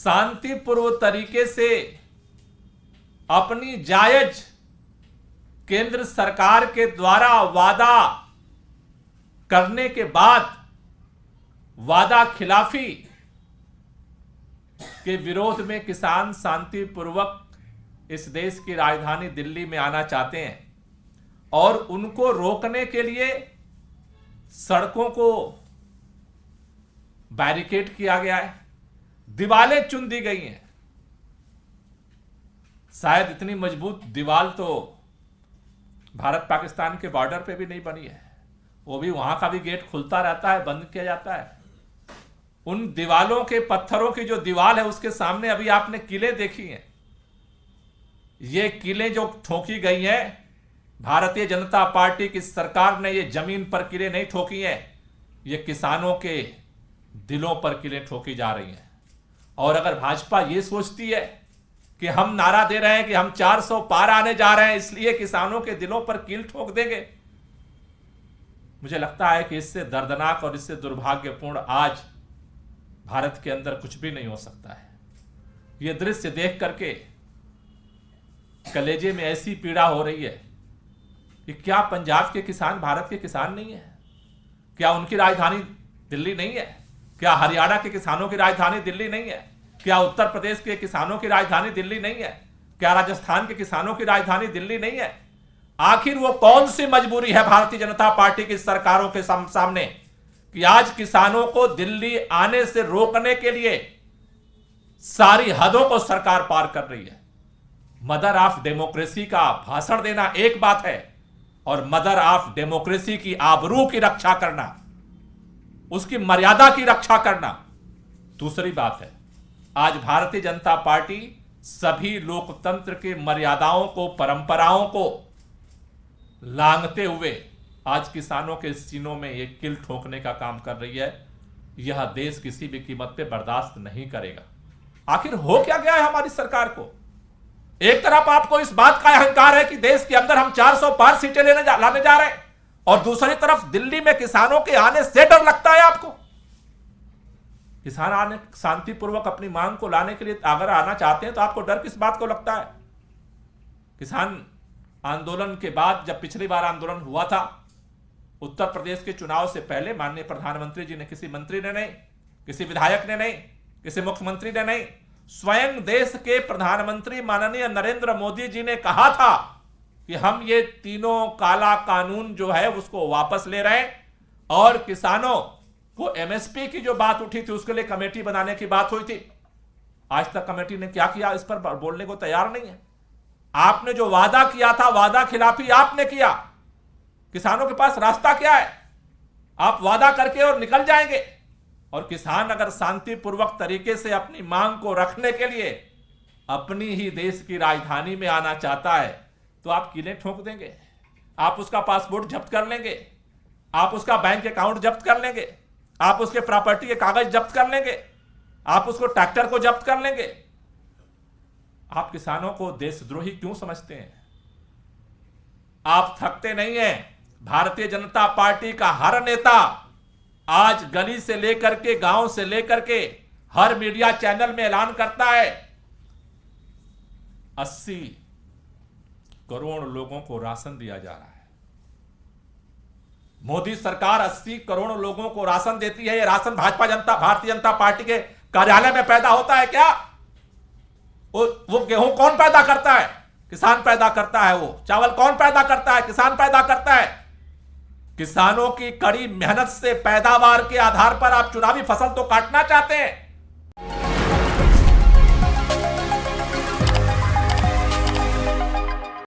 शांतिपूर्व तरीके से अपनी जायज केंद्र सरकार के द्वारा वादा करने के बाद वादा खिलाफी के विरोध में किसान शांतिपूर्वक इस देश की राजधानी दिल्ली में आना चाहते हैं और उनको रोकने के लिए सड़कों को बैरिकेड किया गया है, दीवारें चुन दी गई हैं। शायद इतनी मजबूत दीवार तो भारत पाकिस्तान के बॉर्डर पे भी नहीं बनी है, वो भी वहां का भी गेट खुलता रहता है, बंद किया जाता है। उन दीवालों के पत्थरों की जो दीवार है उसके सामने अभी आपने किले देखी हैं। ये किले जो ठोकी गई हैं, भारतीय जनता पार्टी की सरकार ने ये जमीन पर किले नहीं ठोकी हैं, ये किसानों के दिलों पर किले ठोकी जा रही हैं। और अगर भाजपा ये सोचती है कि हम नारा दे रहे हैं कि हम 400 पार आने जा रहे हैं इसलिए किसानों के दिलों पर कील ठोक देंगे, मुझे लगता है कि इससे दर्दनाक और इससे दुर्भाग्यपूर्ण आज भारत के अंदर कुछ भी नहीं हो सकता है। यह दृश्य देख करके कलेजे में ऐसी पीड़ा हो रही है कि क्या पंजाब के किसान भारत के किसान नहीं है? क्या उनकी राजधानी दिल्ली नहीं है? क्या हरियाणा के किसानों की राजधानी दिल्ली नहीं है? क्या उत्तर प्रदेश के किसानों की राजधानी दिल्ली नहीं है? क्या राजस्थान के किसानों की राजधानी दिल्ली नहीं है? आखिर वो कौन सी मजबूरी है भारतीय जनता पार्टी की सरकारों के सामने कि आज किसानों को दिल्ली आने से रोकने के लिए सारी हदों को सरकार पार कर रही है। मदर ऑफ डेमोक्रेसी का भाषण देना एक बात है और मदर ऑफ डेमोक्रेसी की आबरू की रक्षा करना, उसकी मर्यादा की रक्षा करना दूसरी बात है। आज भारतीय जनता पार्टी सभी लोकतंत्र की मर्यादाओं को, परंपराओं को लांघते हुए आज किसानों के सीनों में एक किल ठोकने का काम कर रही है। यह देश किसी भी कीमत पे बर्दाश्त नहीं करेगा। आखिर हो क्या गया है हमारी सरकार को? एक तरफ आपको इस बात का अहंकार है कि देश के अंदर हम 400 पार सीटें लाने जा रहे हैं और दूसरी तरफ दिल्ली में किसानों के आने से डर लगता है आपको। किसान आने शांतिपूर्वक अपनी मांग को लाने के लिए अगर आना चाहते हैं तो आपको डर किस बात को लगता है? किसान आंदोलन के बाद, जब पिछली बार आंदोलन हुआ था उत्तर प्रदेश के चुनाव से पहले, माननीय प्रधानमंत्री जी ने, किसी मंत्री ने नहीं, किसी विधायक ने नहीं, किसी मुख्यमंत्री ने नहीं, स्वयं देश के प्रधानमंत्री माननीय नरेंद्र मोदी जी ने कहा था कि हम ये तीनों काला कानून जो है उसको वापस ले रहे हैं और किसानों को एमएसपी की जो बात उठी थी उसके लिए कमेटी बनाने की बात हुई थी। आज तक कमेटी ने क्या किया इस पर बोलने को तैयार नहीं है। आपने जो वादा किया था, वादा खिलाफी आपने किया। किसानों के पास रास्ता क्या है? आप वादा करके और निकल जाएंगे। और किसान अगर शांतिपूर्वक तरीके से अपनी मांग को रखने के लिए अपनी ही देश की राजधानी में आना चाहता है तो आप किले ठोक देंगे, आप उसका पासपोर्ट जब्त कर लेंगे, आप उसका बैंक अकाउंट जब्त कर लेंगे, आप उसके प्रॉपर्टी के कागज जब्त कर लेंगे, आप उसको ट्रैक्टर को जब्त कर लेंगे। आप किसानों को देशद्रोही क्यों समझते हैं? आप थकते नहीं हैं। भारतीय जनता पार्टी का हर नेता आज गली से लेकर के, गांव से लेकर के हर मीडिया चैनल में ऐलान करता है 80 करोड़ लोगों को राशन दिया जा रहा है। मोदी सरकार 80 करोड़ लोगों को राशन देती है। ये राशन भारतीय जनता पार्टी के कार्यालय में पैदा होता है क्या? वो गेहूं कौन पैदा करता है? किसान पैदा करता है। वो चावल कौन पैदा करता है? किसान पैदा करता है। किसानों की कड़ी मेहनत से पैदावार के आधार पर आप चुनावी फसल तो काटना चाहते हैं,